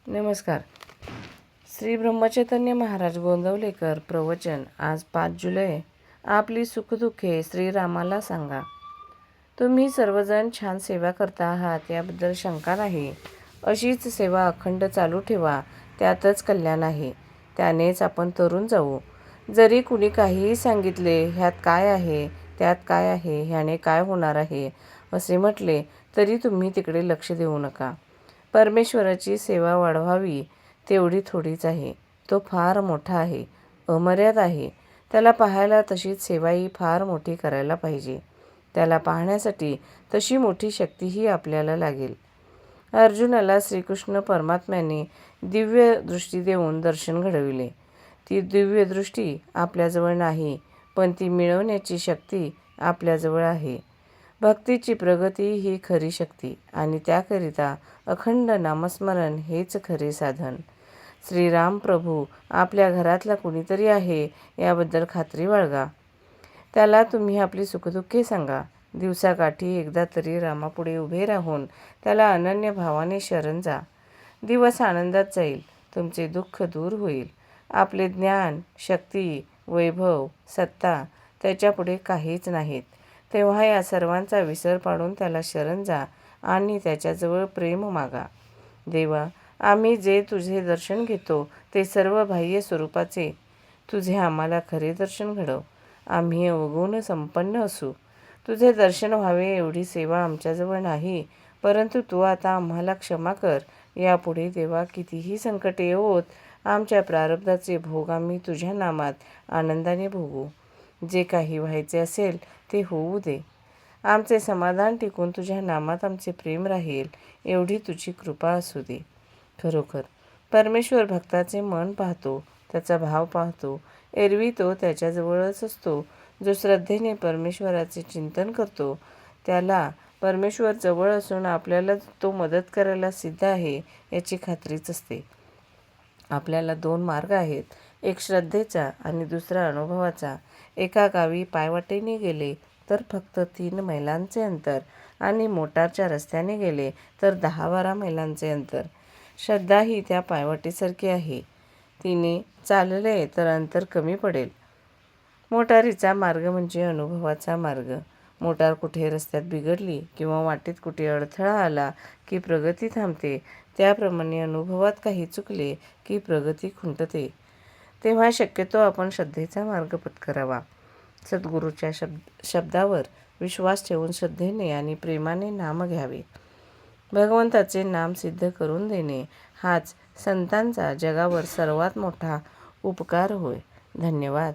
नमस्कार. श्री ब्रह्मचैतन्य महाराज गोंदवलेकर प्रवचन. आज 5 जुलै. आपली सुखदुःखे श्रीरामाला सांगा. तुम्ही सर्वजण छान सेवा करता आहात याबद्दल शंका नाही. अशीच सेवा अखंड चालू ठेवा, त्यातच कल्याण आहे. त्यानेच आपण तरून जाऊ. जरी कुणी काहीही सांगितले, ह्यात काय आहे, त्यात काय आहे, ह्याने काय होणार आहे असे म्हटले तरी तुम्ही तिकडे लक्ष देऊ नका. परमेश्वराची सेवा वाढवावी तेवढी थोडीच आहे. तो फार मोठा आहे, अमर्याद आहे. त्याला पाहायला तशीच सेवाही फार मोठी करायला पाहिजे. त्याला पाहण्यासाठी तशी मोठी शक्तीही आपल्याला लागेल. अर्जुनाला श्रीकृष्ण परमात्म्याने दिव्य दृष्टी देऊन दर्शन घडविले. ती दिव्य दृष्टी आपल्याजवळ नाही, पण ती मिळवण्याची शक्ती आपल्याजवळ आहे. भक्तीची प्रगती ही खरी शक्ती आणि त्याकरिता अखंड नामस्मरण हेच खरे साधन. श्रीराम प्रभू आपल्या घरातला कुणीतरी आहे याबद्दल खात्री बाळगा. त्याला तुम्ही आपली सुखदुःखे सांगा. दिवसाकाठी एकदा तरी रामापुढे उभे राहून त्याला अनन्य भावाने शरण जा. दिवस आनंदात जाईल. तुमचे दुःख दूर होईल. आपले ज्ञान, शक्ती, वैभव, सत्ता त्याच्यापुढे काहीच नाहीत. तेव्हा या सर्वांचा विसर पाडून त्याला शरण जा आणि त्याच्याजवळ प्रेम मागा. देवा, आम्ही जे तुझे दर्शन घेतो ते सर्व बाह्य स्वरूपाचे. तुझे आम्हाला खरे दर्शन घडव. आम्ही अवगुण संपन्न असू. तुझे दर्शन व्हावे एवढी सेवा आमच्याजवळ नाही, परंतु तू आता आम्हाला क्षमा कर. यापुढे देवा कितीही संकटे येवोत, आमच्या प्रारब्धाचे भोग आम्ही तुझ्या नामात आनंदाने भोगू. जे काही व्हायचे असेल ते होऊ दे. आमचे समाधान टिकून तुझ्या नामात आमचे प्रेम राहील एवढी तुझी कृपा असू दे. खरोखर परमेश्वर भक्ताचे मन पाहतो, त्याचा भाव पाहतो. एरवी तो त्याच्याजवळच असतो. जो श्रद्धेने परमेश्वराचे चिंतन करतो त्याला परमेश्वर जवळ असून आपल्याला तो मदत करायला सिद्ध आहे याची खात्रीच असते. आपल्याला 2 मार्ग आहेत, एक श्रद्धेचा आणि दुसरा अनुभवाचा. एका गावी पायवाटेने गेले तर फक्त 3 मैलांचे अंतर आणि मोटारच्या रस्त्याने गेले तर 10-12 मैलांचे अंतर. श्रद्धा ही त्या पायवाटेसारखी आहे. तिने चालले तर अंतर कमी पडेल. मोटारीचा मार्ग म्हणजे अनुभवाचा मार्ग. मोटार कुठे रस्त्यात बिघडली किंवा वाटेत कुठे अडथळा आला की प्रगती थांबते. त्याप्रमाणे अनुभवात काही चुकले की प्रगती खुंटते. तेव्हा शक्यतो आपण श्रद्धेचा मार्ग पत्करावा. सद्गुरूच्या शब्दावर विश्वास ठेवून श्रद्धेने आणि प्रेमाने नाम घ्यावे. भगवंताचे नाम सिद्ध करून देणे हाच संतांचा जगावर सर्वात मोठा उपकार होय. धन्यवाद.